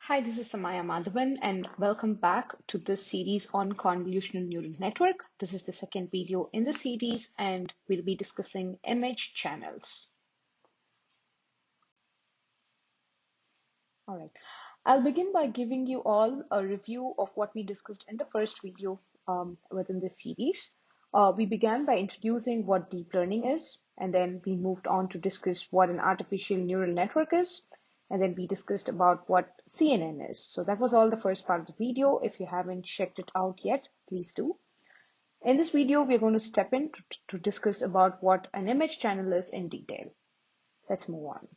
Hi, this is Samaya Madhavan, and welcome back to this series on convolutional neural network. This is the second video in the series, and we'll be discussing image channels. All right. I'll begin by giving you all a review of what we discussed in the first video within this series. We began by introducing what deep learning is, and then we moved on to discuss what an artificial neural network is, and then we discussed about what CNN is. So that was all the first part of the video. If you haven't checked it out yet, please do. In this video, we're going to step in to discuss about what an image channel is in detail. Let's move on.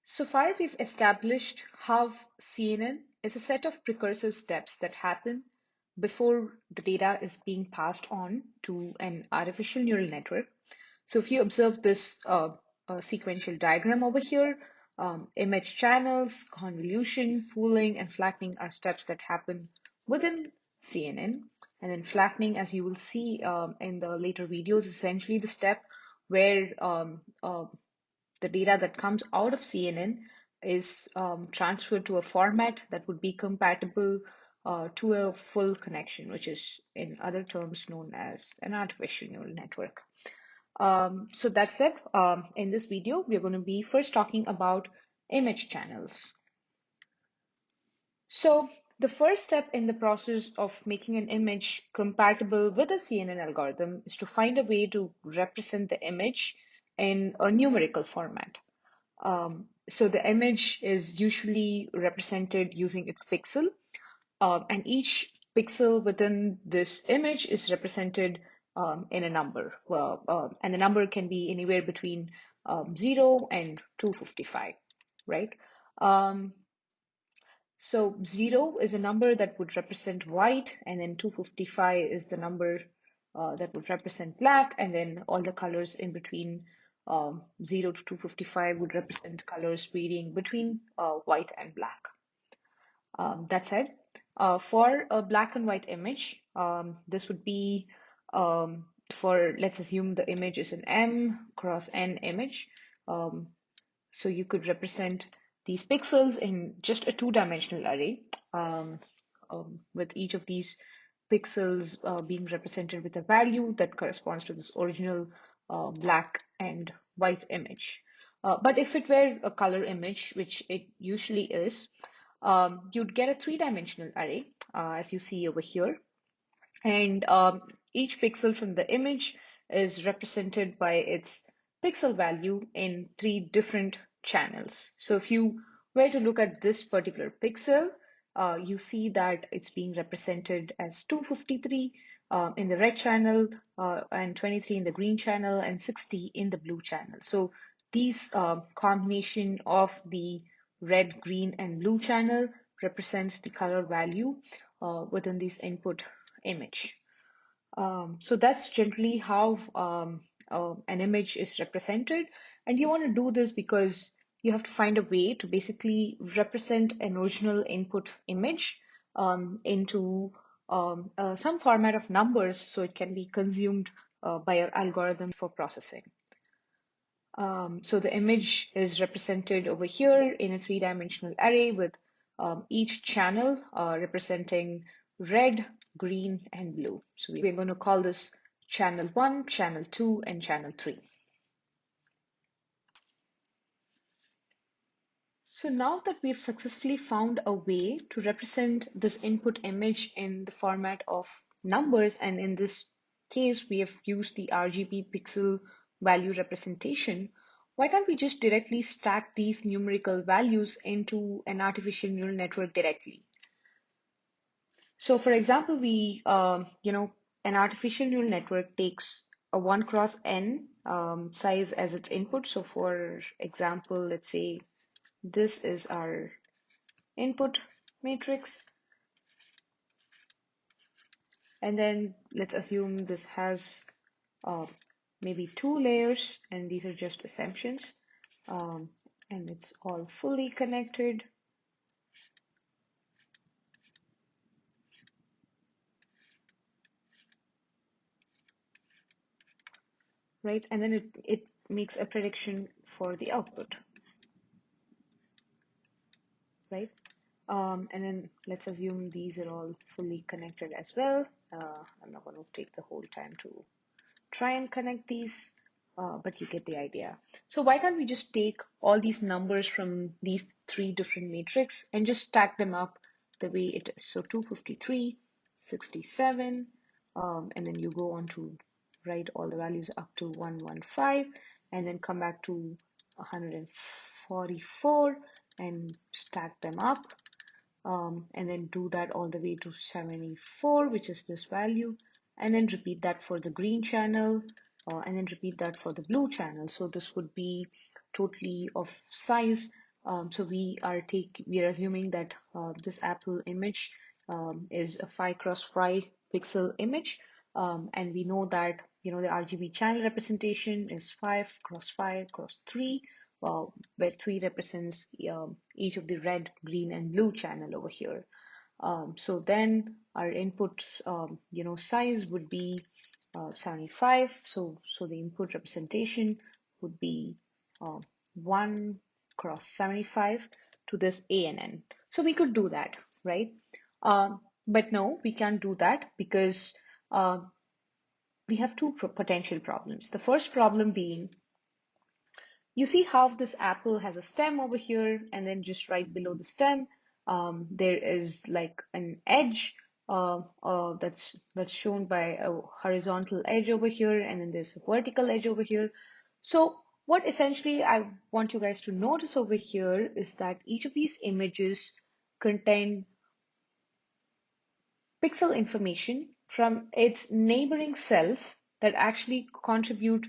So far, we've established how CNN is a set of recursive steps that happen before the data is being passed on to an artificial neural network. So if you observe this sequential diagram over here, image channels, convolution, pooling, and flattening are steps that happen within CNN. And then flattening, as you will see in the later videos, is essentially the step where the data that comes out of CNN is transferred to a format that would be compatible to a full connection, which is in other terms known as an artificial neural network. So that said, in this video, we're going to be first talking about image channels. So the first step in the process of making an image compatible with a CNN algorithm is to find a way to represent the image in a numerical format. So the image is usually represented using its pixel, and each pixel within this image is represented in a number. And the number can be anywhere between 0 and 255, right? Um, so 0 is a number that would represent white, and then 255 is the number that would represent black, and then all the colors in between 0 to 255 would represent colors varying between white and black. That said, for a black and white image, this would be let's assume the image is an M cross N image. So you could represent these pixels in just a two-dimensional array, with each of these pixels being represented with a value that corresponds to this original black and white image. But if it were a color image, which it usually is, you'd get a three-dimensional array, as you see over here. And each pixel from the image is represented by its pixel value in three different channels. So if you were to look at this particular pixel, you see that it's being represented as 253 in the red channel, and 23 in the green channel, and 60 in the blue channel. So these combination of the red, green, and blue channel represents the color value within this input image. So that's generally how an image is represented. And you want to do this because you have to find a way to basically represent an original input image into some format of numbers so it can be consumed by your algorithm for processing. So the image is represented over here in a three-dimensional array with each channel representing red, green, and blue. So we're going to call this channel 1, channel 2, and channel 3. So now that we've successfully found a way to represent this input image in the format of numbers, and in this case, we have used the RGB pixel value representation, why can't we just directly stack these numerical values into an artificial neural network directly? So for example, an artificial neural network takes a 1 cross n size as its input. So for example, let's say this is our input matrix. And then let's assume this has maybe 2 layers, and these are just assumptions. And it's all fully connected. Right? And then it makes a prediction for the output, right? And then let's assume these are all fully connected as well. I'm not going to take the whole time to try and connect these, but you get the idea. So why can't we just take all these numbers from these three different matrix and just stack them up the way it is? So 253, 67, and then you go on to write all the values up to 115, and then come back to 144 and stack them up, and then do that all the way to 74, which is this value, and then repeat that for the green channel, and then repeat that for the blue channel. So this would be totally of size. So we are assuming that this Apple image is a 5 cross 5 pixel image, and we know that the RGB channel representation is 5 cross 5 cross 3, where 3 represents each of the red, green, and blue channel over here. So then our input, size would be 75. So the input representation would be 1 cross 75 to this ANN. So we could do that, right? But no, we can't do that because we have two potential problems. The first problem being, you see how this apple has a stem over here, and then just right below the stem, there is like an edge that's shown by a horizontal edge over here, and then there's a vertical edge over here. So what essentially I want you guys to notice over here is that each of these images contain pixel information from its neighboring cells that actually contribute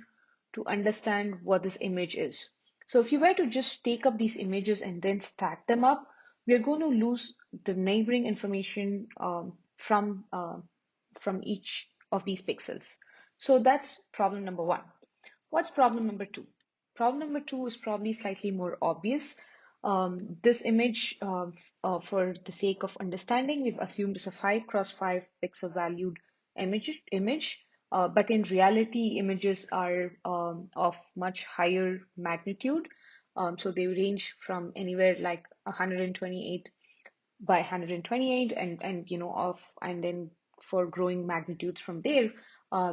to understand what this image is. So if you were to just take up these images and then stack them up, we are going to lose the neighboring information from each of these pixels. So that's problem number one. What's problem number two? Problem number two is probably slightly more obvious. This image, for the sake of understanding, we've assumed is a 5 cross 5 pixel valued image, but in reality, images are of much higher magnitude. So they range from anywhere like 128 by 128, and then for growing magnitudes from there.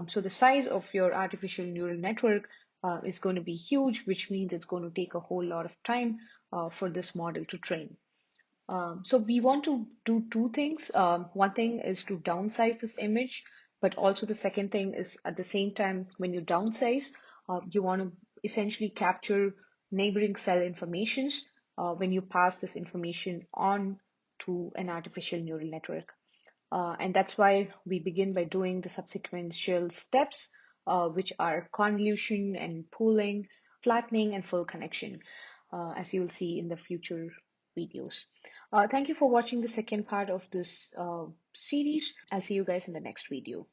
So the size of your artificial neural network is going to be huge, which means it's going to take a whole lot of time for this model to train. So we want to do two things. One thing is to downsize this image, but also the second thing is, at the same time, when you downsize, you want to essentially capture neighboring cell informations when you pass this information on to an artificial neural network. And that's why we begin by doing the subsequential steps, which are convolution and pooling, flattening, and full connection, as you will see in the future videos. Thank you for watching the second part of this series. I'll see you guys in the next video.